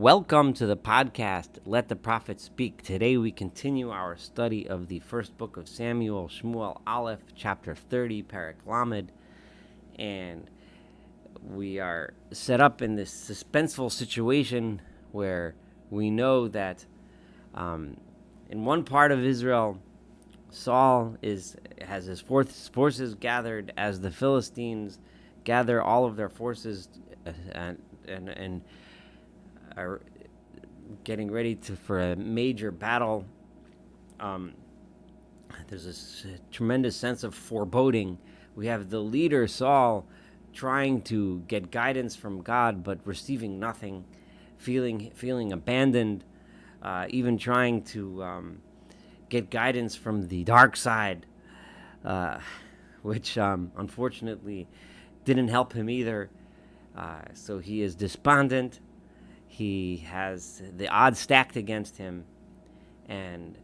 Welcome to the podcast, Let the Prophet Speak. Today we continue our study of the first book of Samuel, Shmuel Aleph, chapter 30, Perek Lamed. And we are set up in this suspenseful situation where we know that in one part of Israel, Saul has his forces gathered as the Philistines gather all of their forces and are getting ready for a major battle. There's this tremendous sense of foreboding. We have the leader, Saul, trying to get guidance from God, but receiving nothing, feeling abandoned, even trying to get guidance from the dark side, which unfortunately didn't help him either. So he is despondent. He has the odds stacked against him, and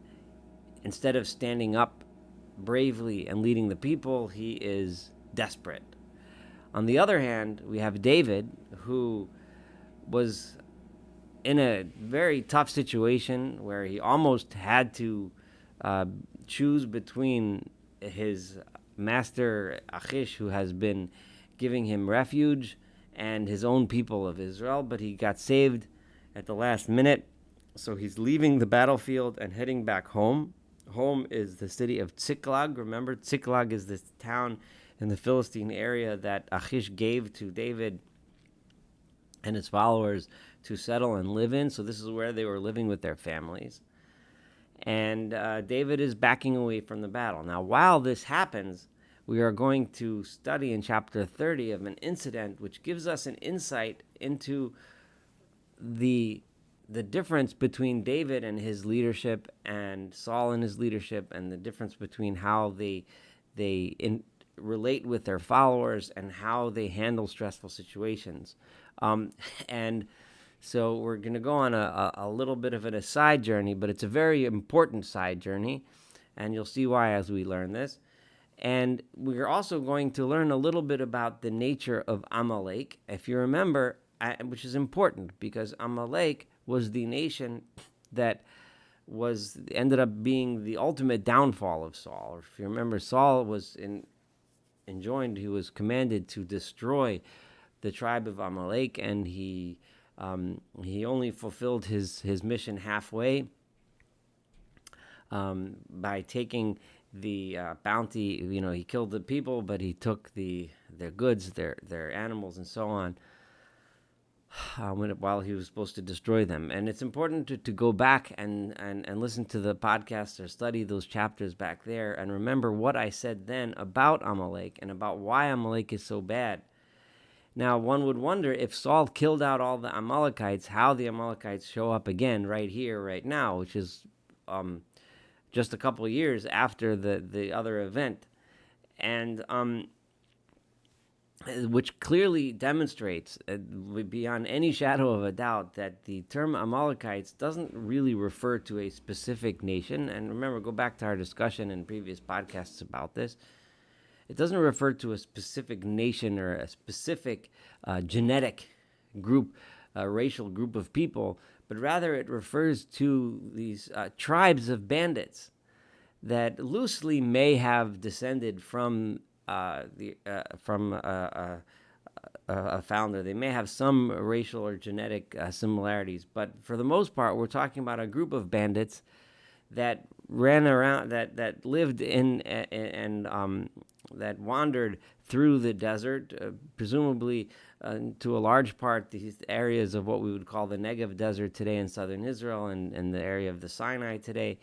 instead of standing up bravely and leading the people, he is desperate. On the other hand, we have David, who was in a very tough situation where he almost had to choose between his master Achish, who has been giving him refuge, and his own people of Israel, but he got saved at the last minute. So he's leaving the battlefield and heading back home. Home is the city of Ziklag. Remember, Ziklag is this town in the Philistine area that Achish gave to David and his followers to settle and live in. So this is where they were living with their families. And David is backing away from the battle. Now, while this happens, we are going to study in chapter 30 of an incident which gives us an insight into the difference between David and his leadership and Saul and his leadership, and the difference between how they relate with their followers and how they handle stressful situations. And so we're going to go on a little bit of a side journey, but it's a very important side journey, and you'll see why as we learn this. And we're also going to learn a little bit about the nature of Amalek. If you remember, which is important because Amalek was the nation that ended up being the ultimate downfall of Saul. If you remember, Saul was he was commanded to destroy the tribe of Amalek, and he only fulfilled his mission halfway by taking the bounty. He killed the people, but he took their goods, their animals, and so on, while he was supposed to destroy them. And it's important to go back and listen to the podcast or study those chapters back there and remember what I said then about Amalek and about why Amalek is so bad. Now, one would wonder, if Saul killed out all the Amalekites, how the Amalekites show up again right here, right now, which is just a couple of years after the other event, and which clearly demonstrates, beyond any shadow of a doubt, that the term Amalekites doesn't really refer to a specific nation. And remember, go back to our discussion in previous podcasts about this. It doesn't refer to a specific nation or a specific genetic group, racial group of people, but rather it refers to these tribes of bandits that loosely may have descended from a founder. They may have some racial or genetic similarities, but for the most part, we're talking about a group of bandits that ran around, that lived in and that wandered through the desert, presumably to a large part these areas of what we would call the Negev Desert today in southern Israel and the area of the Sinai today,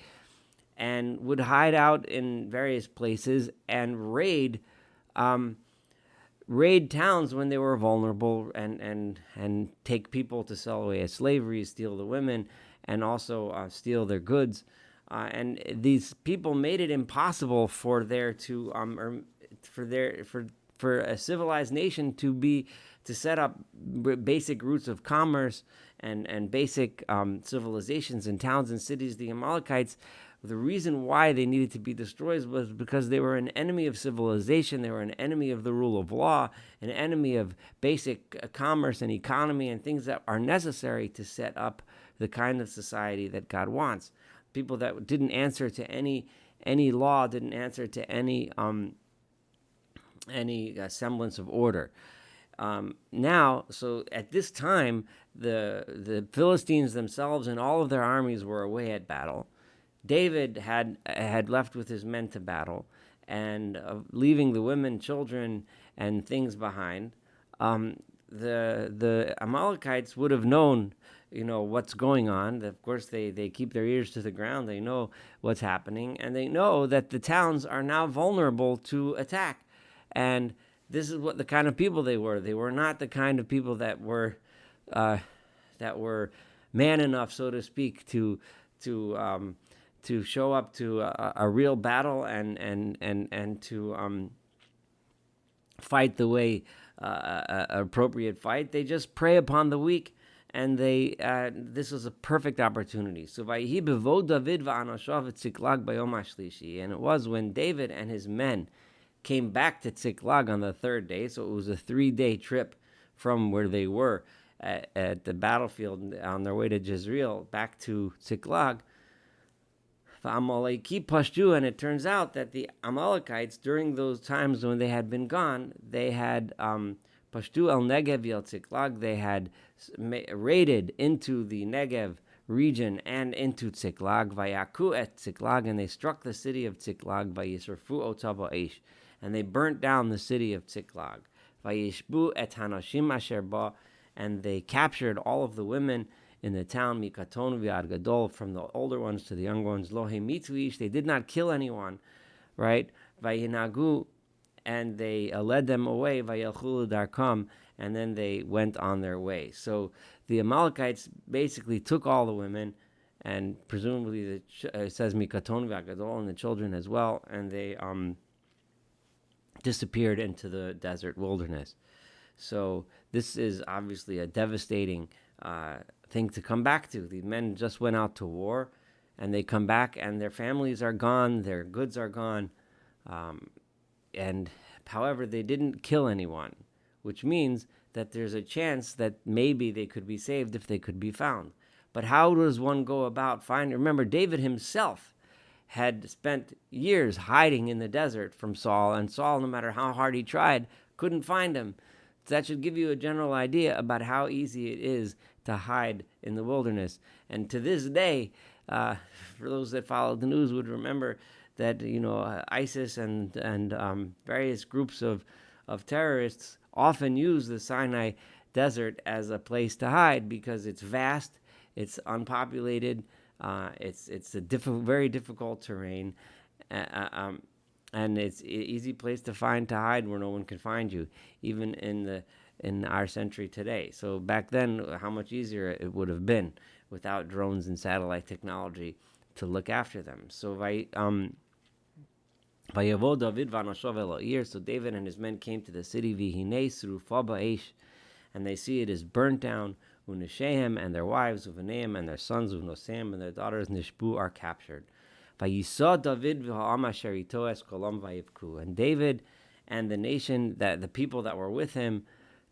and would hide out in various places and raid towns when they were vulnerable, and take people to sell away as slavery, steal the women, and also steal their goods. And these people made it impossible for a civilized nation to set up basic routes of commerce and basic civilizations in towns and cities. The Amalekites The reason why they needed to be destroyed was because they were an enemy of civilization. They were an enemy of the rule of law, an enemy of basic commerce and economy and things that are necessary to set up the kind of society that God wants. People that didn't answer to any law, didn't answer to any semblance of order. Now, so at this time, the Philistines themselves and all of their armies were away at battle. David had left with his men to battle, and leaving the women, children, and things behind. The Amalekites would have known, what's going on. Of course, they keep their ears to the ground. They know what's happening, and they know that the towns are now vulnerable to attack. And this is what the kind of people they were. They were not the kind of people that were man enough, so to speak, to show up to a real battle and to fight the way appropriate fight. They just prey upon the weak, and this was a perfect opportunity. So Vayihi bevo David va'anashav et Ziklag bayom hashlishi, and it was when David and his men came back to Ziklag on the third day. So it was a 3-day trip from where they were at the battlefield on their way to Jezreel back to Ziklag. Amaleki pashtu, and it turns out that the Amalekites, during those times when they had been gone, they had pashtu el Negev yel Ziklag. They had raided into the Negev region and into Ziklag. Vayaku et Ziklag, and they struck the city of Ziklag. Vayisrafu ota ba'esh, and they burnt down the city of Ziklag. Vayishbu et hanashim asher ba, and they captured all of the women in the town, mikaton v'ad gadol, from the older ones to the younger ones. Lo hemitu ish, they did not kill anyone, right? Vayinagu, and they led them away. Vayelchu darkam, and then they went on their way. So the Amalekites basically took all the women, and presumably it says mikaton v'ad gadol, and the children as well, and they disappeared into the desert wilderness. So this is obviously a devastating thing to come back to. The men just went out to war, and they come back, and their families are gone, their goods are gone, and however, they didn't kill anyone, which means that there's a chance that maybe they could be saved if they could be found. But how does one go about finding? Remember, David himself had spent years hiding in the desert from Saul, and Saul, no matter how hard he tried, couldn't find him. So that should give you a general idea about how easy it is to hide in the wilderness. And to this day, for those that follow the news would remember that ISIS and various groups of terrorists often use the Sinai desert as a place to hide because it's vast, it's unpopulated, it's a very difficult terrain, and it's an easy place to hide where no one can find you, even in our century today. So back then, how much easier it would have been without drones and satellite technology to look after them. So Vayavo David v'anashav el ha'ir. So David and his men came to the city, v'hinei srufa ba'esh, and they see it is burnt down. U'neshehem, and their wives, u'vneim, and their sons, u'nosem, and their daughters, nishbu, are captured. Vayisa David v'ha'am asher ito es kolam vayivku. And David and the nation, the people that were with him,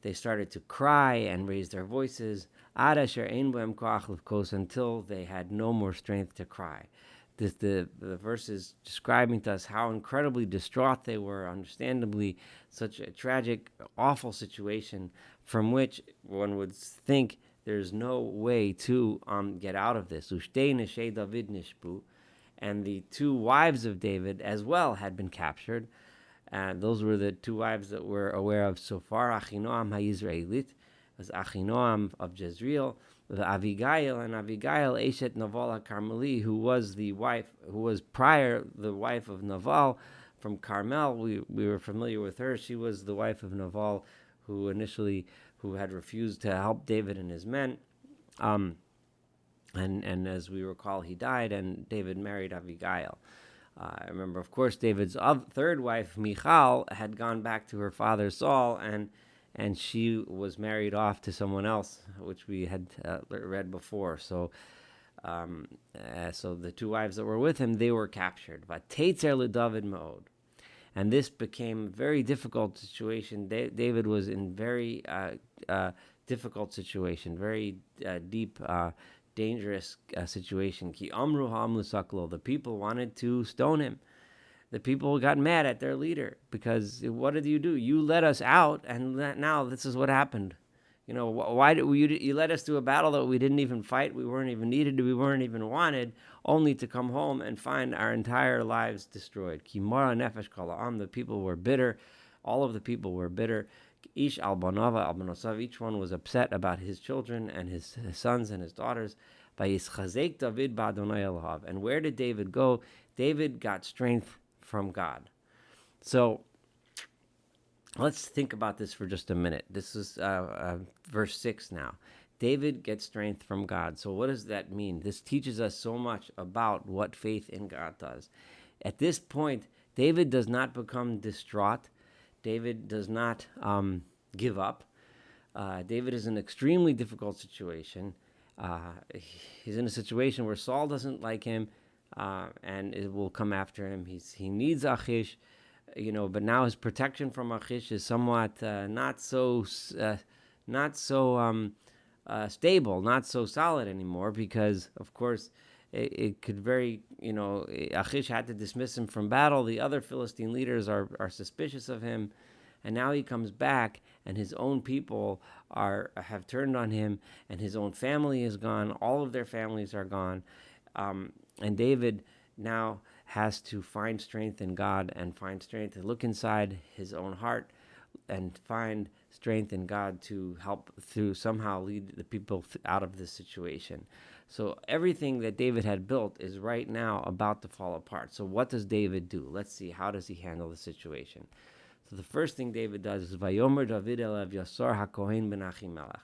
they started to cry and raise their voices, ad asher ein bohem koach livkos, until they had no more strength to cry. The verse is describing to us how incredibly distraught they were, understandably, such a tragic, awful situation from which one would think there's no way to get out of this. Ushtei neshei David nishbu, and the two wives of David as well had been captured. And those were the two wives that we're aware of so far. Achinoam ha'Yisraelit was Achinoam of Jezreel, the Abigail, and Abigail Eshet Naval HaKarmeli, who was prior the wife of Naval from Carmel. We were familiar with her. She was the wife of Naval, who had refused to help David and his men. And as we recall, he died, and David married Abigail. I remember, of course, David's third wife, Michal, had gone back to her father Saul, and she was married off to someone else, which we had read before. So So the two wives that were with him, they were captured. Vatetzer leDavid meod. And this became a very difficult situation. David was in very difficult situation, very deep, dangerous situation. Ki amru ha'amlu saklo. The people wanted to stone him. The people got mad at their leader because what did you do? You let us out, and now this is what happened. Why did you led us to a battle that we didn't even fight? We weren't even needed. We weren't even wanted, only to come home and find our entire lives destroyed. Kimara nefesh kol ha'am. The people were bitter. All of the people were bitter. Ish al banava al banosav. Each one was upset about his children and his sons and his daughters. Vayischazek David ba'Adonai Elohav. And where did David go? David got strength from God. So let's think about this for just a minute. This is verse 6 now. David gets strength from God. So what does that mean? This teaches us so much about what faith in God does. At this point, David does not become distraught. David does not give up. David is in an extremely difficult situation. He's in a situation where Saul doesn't like him, and it will come after him. He needs Achish, but now his protection from Achish is somewhat not so stable, not so solid anymore, because of course it could Achish had to dismiss him from battle. The other Philistine leaders are suspicious of him, and now he comes back, and his own people have turned on him, and his own family is gone. All of their families are gone, and David now has to find strength in God and find strength to look inside his own heart and find strength in God to help somehow lead the people out of this situation. So everything that David had built is right now about to fall apart. So what does David do? Let's see, how does he handle the situation? So the first thing David does is Vayomer David el Evyasar HaKohen ben Achimelech.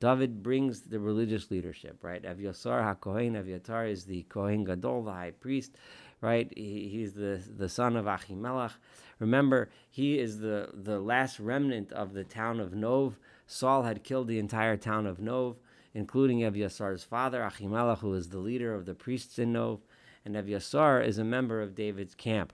David brings the religious leadership, right? Evyasar HaKohen, Evyatar is the Kohen Gadol, the high priest, right? He's the son of Achimelech. Remember, he is the last remnant of the town of Nov. Saul had killed the entire town of Nov, including Evyasar's father, Achimelech, who is the leader of the priests in Nov. And Evyasar is a member of David's camp.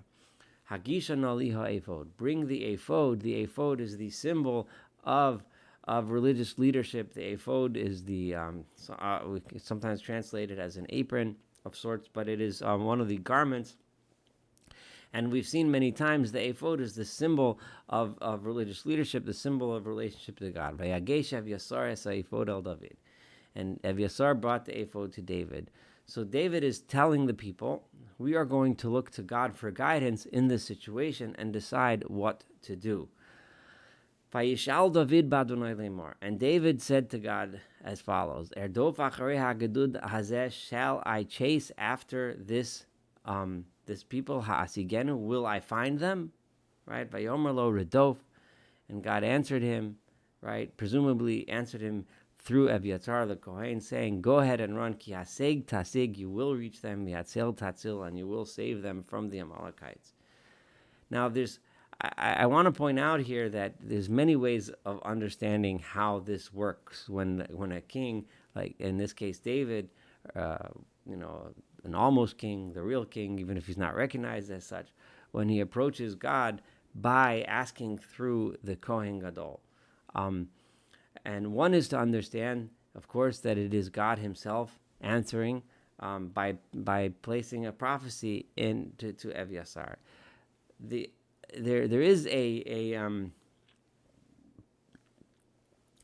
Hagisha nali ha'ephod. Bring the ephod. The ephod is the symbol of religious leadership. The ephod is sometimes translated as an apron of sorts, but it is one of the garments. And we've seen many times the ephod is the symbol of religious leadership, the symbol of relationship to God. Vayagesh Evyasar es ha'ephod el David. And Evyasar brought the ephod to David. So David is telling the people, we are going to look to God for guidance in this situation and decide what to do. Vayishal David ba'Adonai lemar. And David said to God as follows: Erdof acharei hagedud hazeh, shall I chase after this people? Ha'asigenu, will I find them? Right? Vayomer lo redof. And God answered him, right? Presumably answered him through Evyatар the Kohen, saying, go ahead and run, ki haseg tasig, you will reach them, yatzil tatzil, and you will save them from the Amalekites. Now, I want to point out here that there's many ways of understanding how this works. When a king, like in this case David, an almost king, the real king, even if he's not recognized as such, when he approaches God by asking through the Kohen Gadol. And one is to understand, of course, that it is God himself answering by placing a prophecy into Evyasar. There is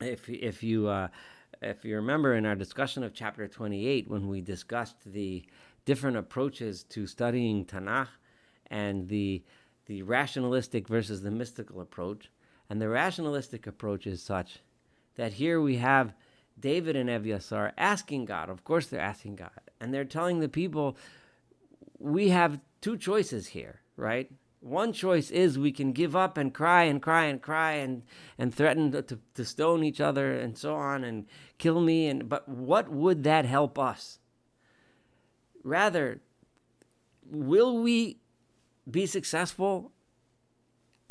if you remember in our discussion of chapter 28, when we discussed the different approaches to studying Tanakh and the rationalistic versus the mystical approach, and the rationalistic approach is such that here we have David and Evyasar asking God. Of course they're asking God. And they're telling the people, we have two choices here, right? One choice is we can give up and cry and cry and cry and threaten to stone each other and so on and kill me. But what would that help us? Rather, will we be successful?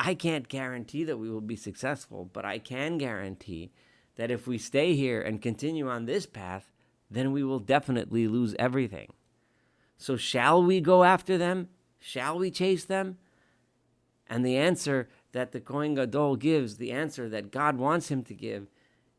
I can't guarantee that we will be successful, but I can guarantee that if we stay here and continue on this path, then we will definitely lose everything. So shall we go after them? Shall we chase them? And the answer that the Kohen Gadol gives, the answer that God wants him to give,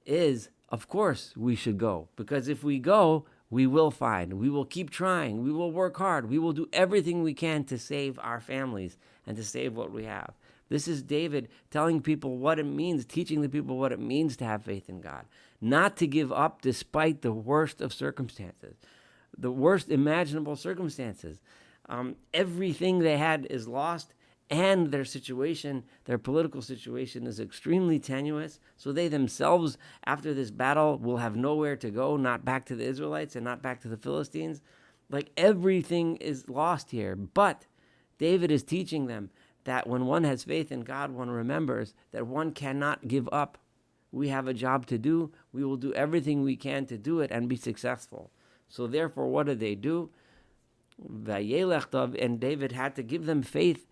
is, of course, we should go. Because if we go, we will find. We will keep trying. We will work hard. We will do everything we can to save our families and to save what we have. This is David telling people what it means, teaching the people what it means to have faith in God. Not to give up despite the worst of circumstances, the worst imaginable circumstances. Everything they had is lost, and their situation, their political situation, is extremely tenuous. So they themselves, after this battle, will have nowhere to go, not back to the Israelites and not back to the Philistines. Like, everything is lost here. But David is teaching them that when one has faith in God, one remembers that one cannot give up. We have a job to do. We will do everything we can to do it and be successful. So therefore, what did they do? And David had to give them faith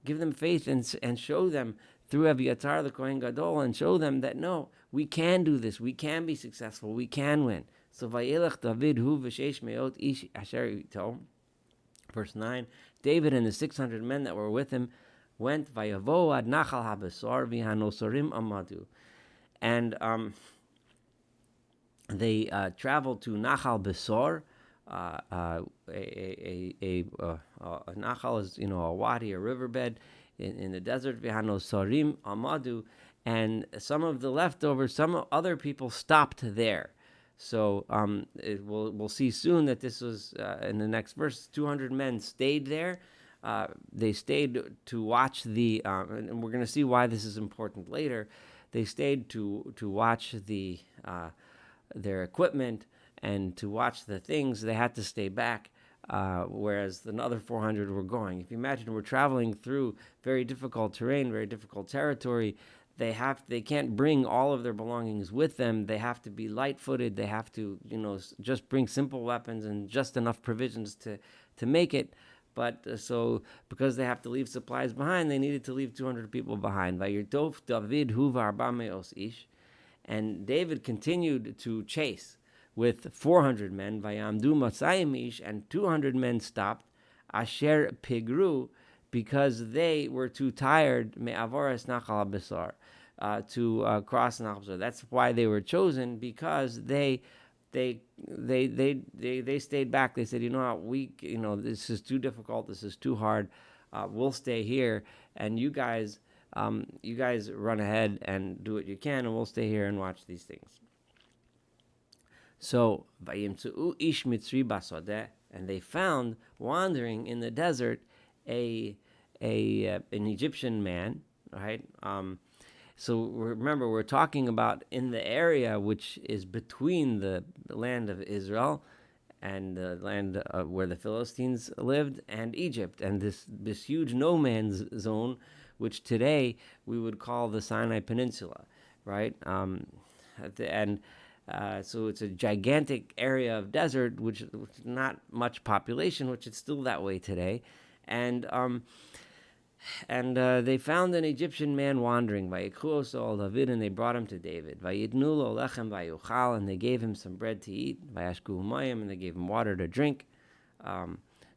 and show them through Abiatar the Kohen Gadol, and show them that no, we can do this, we can be successful, we can win. So Vayelech David hu v'sheish meot ish asher ito. Verse 9, David and the 600 men that were with him went vayavo ad nachal habesor v'hanosorim amadu. And they traveled to Nachal Besor. A Nachal is, a wadi, a riverbed in the desert. V'hanosorim amadu. And some of the leftovers, some other people stopped there. So we'll see soon that this was, in the next verse, 200 men stayed there. They stayed to watch and we're going to see why this is important later. They stayed to watch their equipment and to watch the things. They had to stay back, whereas the other 400 were going. If you imagine, we're traveling through very difficult terrain, very difficult territory. They can't bring all of their belongings with them. They have to be light-footed. They have to, just bring simple weapons and just enough provisions to make it. But so because they have to leave supplies behind, they needed to leave 200 people behind. Vayirtof David hu v'arba me'os ish. And David continued to chase with 400 men. Vayamdu matzayim ish, and 200 men stopped. Asher pigru, because they were too tired me'avoras nachal besar, to cross Nachal Besar. That's why they were chosen, because they stayed back. They said, this is too difficult. This is too hard. We'll stay here, and you guys run ahead and do what you can, and we'll stay here and watch these things. So, vayimtzu ish mitzri basodeh, and they found wandering in the desert an Egyptian man, right? So remember, we're talking about in the area which is between the land of Israel and the land where the Philistines lived, and Egypt, and this huge no man's zone, which today we would call the Sinai Peninsula, right? So it's a gigantic area of desert, which not much population, which is still that way today, and they found an Egyptian man wandering. Vayikhu David, and they brought him to David. Vayitnu lo lechem vayuchal, and they gave him some bread to eat. Vayashku mayim, and they gave him water to drink.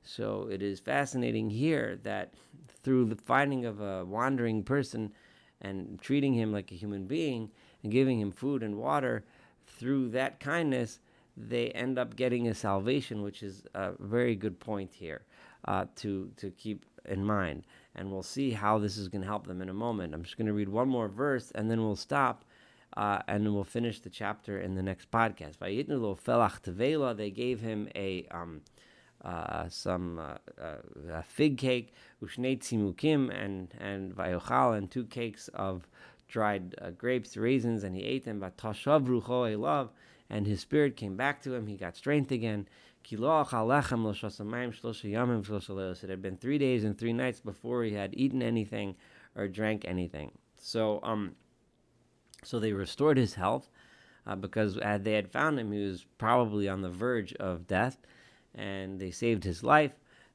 So it is fascinating here that through the finding of a wandering person and treating him like a human being and giving him food and water, through that kindness, they end up getting a salvation, which is a very good point here to keep in mind. And we'll see how this is going to help them in a moment. I'm just going to read one more verse, and then we'll stop, and then we'll finish the chapter in the next podcast. Vayitnu lo felach tevela, they gave him a fig cake, ushnei tzimukim, and vayochal, and 2 cakes of dried grapes, raisins, and he ate them. Vatashav rucho elav, and his spirit came back to him. He got strength again. It had been 3 days and 3 nights before he had eaten anything or drank anything. So they restored his health, because they had found him. He was probably on the verge of death, and they saved his life,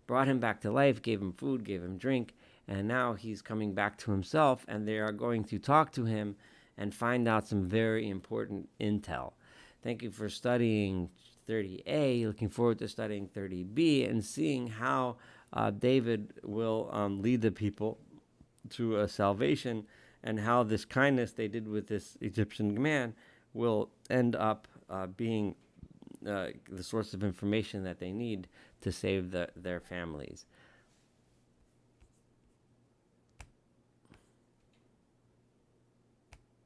brought him back to life, gave him food, gave him drink, and now he's coming back to himself, and they are going to talk to him and find out some very important intel. Thank you for studying 30a, looking forward to studying 30b and seeing how David will lead the people to a salvation, and how this kindness they did with this Egyptian man will end up being the source of information that they need to save their families.